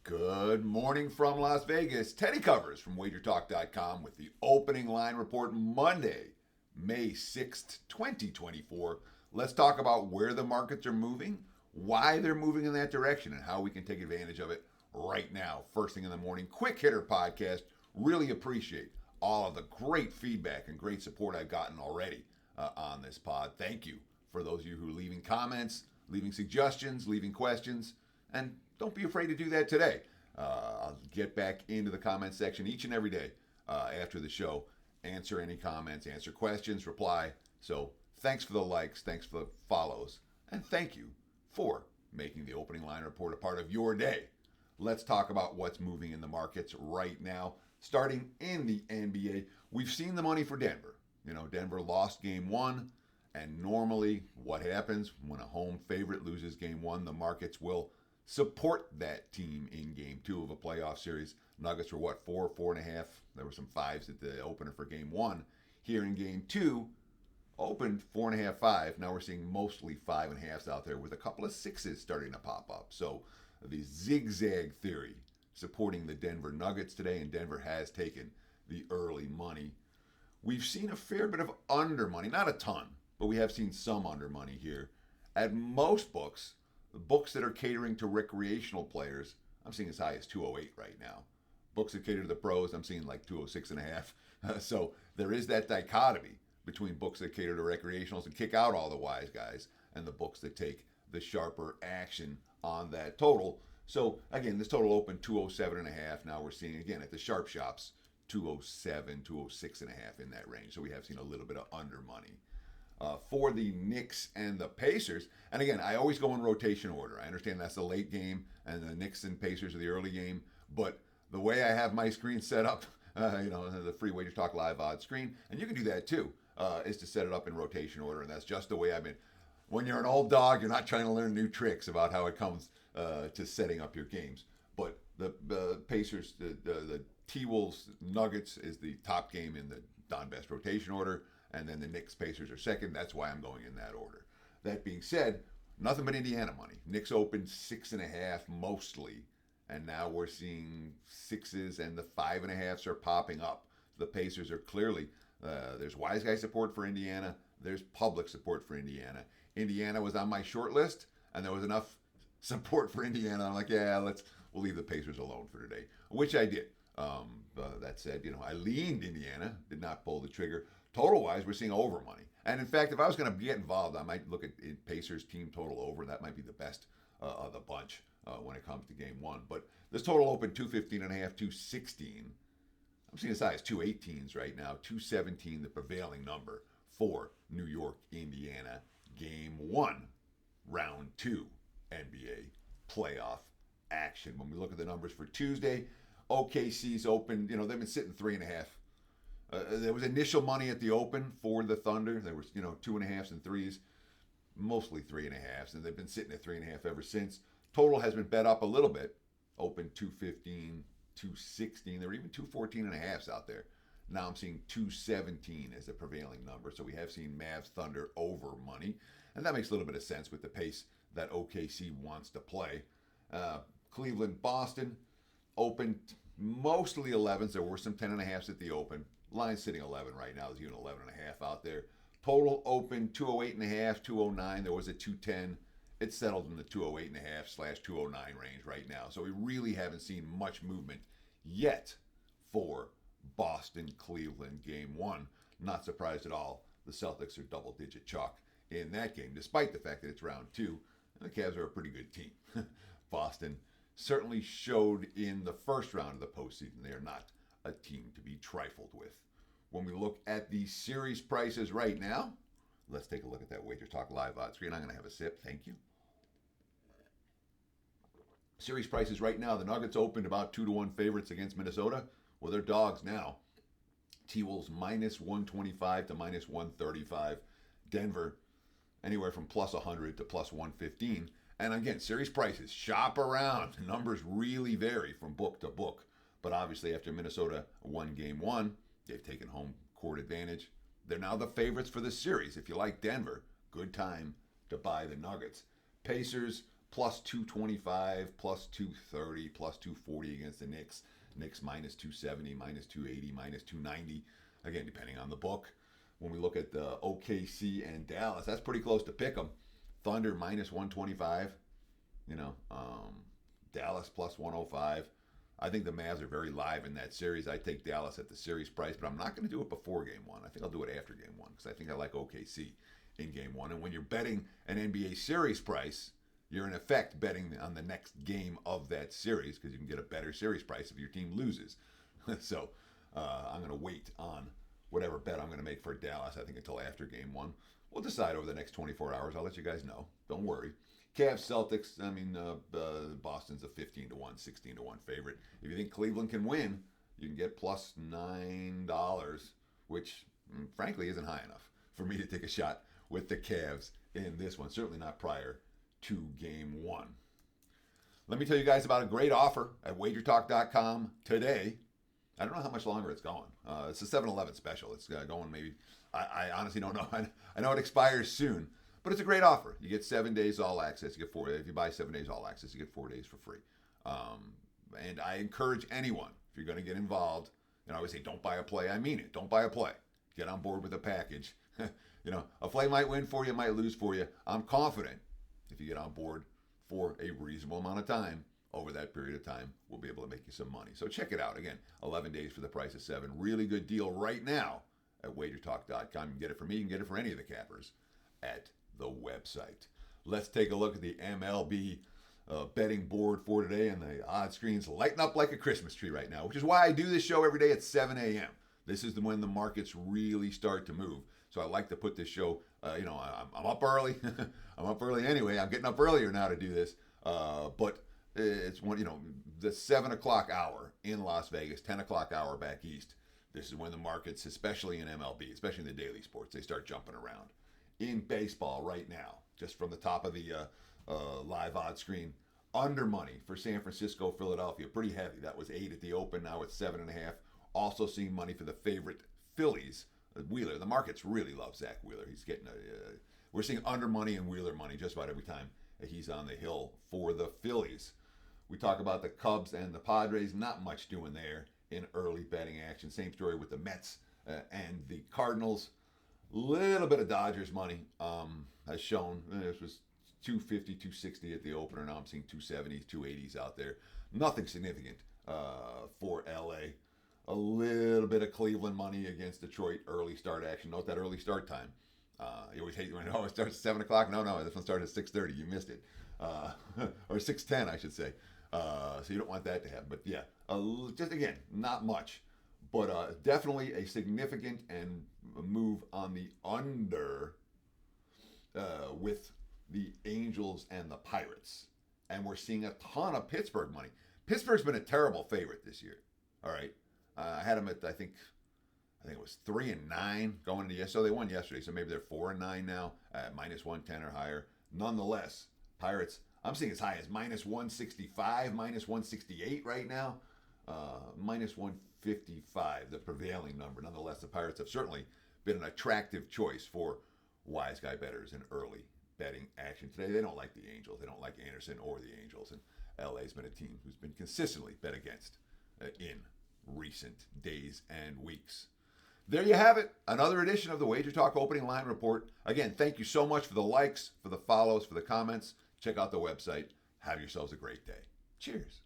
Good morning from Las Vegas. Teddy Covers from WagerTalk.com with the opening line report Monday, May 6th, 2024. Let's talk about where the markets are moving, why they're moving in that direction, and how we can take advantage of it right now, first thing in the morning. Quick hitter podcast. Really appreciate all of the great feedback and great support I've gotten already on this pod. Thank you for those of you who are leaving comments, leaving suggestions, leaving questions, and don't be afraid to do that today. I'll get back into the comment section each and every day after the show, answer any comments, answer questions, reply. So thanks for the likes, thanks for the follows, and thank you for making the opening line report a part of your day. Let's talk about what's moving in the markets right now. Starting in the NBA, we've seen the money for Denver. You know, Denver lost game one, and normally what happens when a home favorite loses game one, the markets will support that team in game two of a playoff series. Nuggets were what, 4.5? There were some fives at the opener for game one. Here in game two, opened 4.5, 5. Now we're seeing mostly 5.5s out there with a couple of sixes starting to pop up. So the zigzag theory supporting the Denver Nuggets today, and Denver has taken the early money. We've seen a fair bit of under money, not a ton, but we have seen some under money here. At most books, the books that are catering to recreational players, I'm seeing as high as 208 right now. Books that cater to the pros, I'm seeing like 206.5. So there is that dichotomy between books that cater to recreationals and kick out all the wise guys, and the books that take the sharper action on that total. So again, this total opened 207.5. Now we're seeing again at the sharp shops 207, 206.5 in that range. So we have seen a little bit of under money. For the Knicks and the Pacers. And again, I always go in rotation order. I understand that's the late game and the Knicks and Pacers are the early game. But the way I have my screen set up, the free Wager Talk Live odds screen, and you can do that too, is to set it up in rotation order. And that's just the way I've been. When you're an old dog, you're not trying to learn new tricks about how it comes to setting up your games. But the Pacers, the T-Wolves Nuggets is the top game in the Don Best rotation order. And then the Knicks Pacers are second. That's why I'm going in that order. That being said, nothing but Indiana money. Knicks opened 6.5 mostly, and now we're seeing sixes, and the 5.5s are popping up. The Pacers are clearly there's wise guy support for Indiana. There's public support for Indiana. Indiana was on my short list, and there was enough support for Indiana. I'm like, we'll leave the Pacers alone for today, which I did. That said, I leaned Indiana, did not pull the trigger. Total-wise, we're seeing over money. And in fact, if I was going to get involved, I might look at Pacers team total over. That might be the best of the bunch when it comes to game one. But this total opened 215.5, 216. I'm seeing as high as 218s right now. 217, the prevailing number for New York, Indiana. Game one, round two, NBA playoff action. When we look at the numbers for Tuesday, OKC's open, they've been sitting 3.5. There was initial money at the open for the Thunder. There was, 2.5s and 3s, mostly 3.5s, and they've been sitting at 3.5 ever since. Total has been bet up a little bit. Open 215, 216. There were even 214.5s out there. Now I'm seeing 217 as the prevailing number. So we have seen Mavs Thunder over money, and that makes a little bit of sense with the pace that OKC wants to play. Cleveland Boston opened mostly 11s. There were some 10.5s at the open. Line sitting 11 right now. There's even 11.5 out there. Total open 208.5, 209. There was a 210. It settled in the 208.5/209 range right now. So we really haven't seen much movement yet for Boston Cleveland game one. Not surprised at all. The Celtics are double-digit chalk in that game, despite the fact that it's round two. And the Cavs are a pretty good team. Boston certainly showed in the first round of the postseason they are not a team to be trifled with. When we look at the series prices right now, let's take a look at that Wager Talk Live odds screen. I'm going to have a sip. Thank you. Series prices right now, the Nuggets opened about 2-1 favorites against Minnesota. Well, they're dogs now. T-Wolves minus 125 to minus 135. Denver anywhere from plus 100 to plus 115. And again, series prices, shop around. The numbers really vary from book to book. But obviously, after Minnesota won game one, they've taken home court advantage. They're now the favorites for the series. If you like Denver, good time to buy the Nuggets. Pacers plus 225, plus 230, plus 240 against the Knicks. Knicks minus 270, minus 280, minus 290. Again, depending on the book. When we look at the OKC and Dallas, that's pretty close to pick 'em. Thunder minus 125. Dallas plus 105. I think the Mavs are very live in that series. I take Dallas at the series price, but I'm not going to do it before game one. I think I'll do it after game one because I think I like OKC in game one. And when you're betting an NBA series price, you're in effect betting on the next game of that series because you can get a better series price if your team loses. So I'm going to wait on whatever bet I'm going to make for Dallas, I think, until after game one. We'll decide over the next 24 hours. I'll let you guys know. Don't worry. Cavs, Celtics, Boston's a 15-1, 16-1 favorite. If you think Cleveland can win, you can get plus $9, which frankly isn't high enough for me to take a shot with the Cavs in this one. Certainly not prior to game one. Let me tell you guys about a great offer at WagerTalk.com today. I don't know how much longer it's going. It's a 7-Eleven special. It's going maybe, I honestly don't know. I know it expires soon. But it's a great offer. You get 7 days all access. You get 4. If you buy 7 days all access, you get 4 days for free. And I encourage anyone, if you're going to get involved, I always say, don't buy a play. I mean it. Don't buy a play. Get on board with a package. A play might win for you, might lose for you. I'm confident if you get on board for a reasonable amount of time, over that period of time, we'll be able to make you some money. So check it out. Again, 11 days for the price of 7. Really good deal right now at WagerTalk.com. You can get it for me. You can get it for any of the cappers at the website. Let's take a look at the MLB betting board for today, and the odd screens lighting up like a Christmas tree right now, which is why I do this show every day at 7 a.m. This is when the markets really start to move. So I like to put this show, I'm up early. I'm up early anyway. I'm getting up earlier now to do this. But it's when, the 7 o'clock hour in Las Vegas, 10 o'clock hour back east. This is when the markets, especially in MLB, especially in the daily sports, they start jumping around. In baseball right now, just from the top of the live odd screen, under money for San Francisco, Philadelphia, pretty heavy. That was 8 at the open. Now it's 7.5. Also seeing money for the favorite Phillies, Wheeler. The markets really love Zach Wheeler. He's getting we're seeing under money and Wheeler money just about every time he's on the hill for the Phillies. We talk about the Cubs and the Padres. Not much doing there in early betting action. Same story with the Mets and the Cardinals. Little bit of Dodgers money has shown. This was 250, 260 at the opener. Now I'm seeing 270s, 280s out there. Nothing significant for LA. A little bit of Cleveland money against Detroit. Early start action. Note that early start time. You always hate when it starts at 7 o'clock. No, this one started at 6:30. You missed it. Or 6:10, I should say. So you don't want that to happen. But yeah, just again, not much. But definitely a significant and move on the under with the Angels and the Pirates. And we're seeing a ton of Pittsburgh money. Pittsburgh's been a terrible favorite this year. All right. I had them at, I think it was 3-9 going into yesterday. So they won yesterday. So maybe they're 4-9 now at minus 110 or higher. Nonetheless, Pirates, I'm seeing as high as minus 165, minus 168 right now. Minus 155, the prevailing number. Nonetheless, the Pirates have certainly been an attractive choice for wise guy bettors in early betting action today. They don't like the Angels. They don't like Anderson or the Angels. And LA's been a team who's been consistently bet against in recent days and weeks. There you have it. Another edition of the Wager Talk Opening Line Report. Again, thank you so much for the likes, for the follows, for the comments. Check out the website. Have yourselves a great day. Cheers.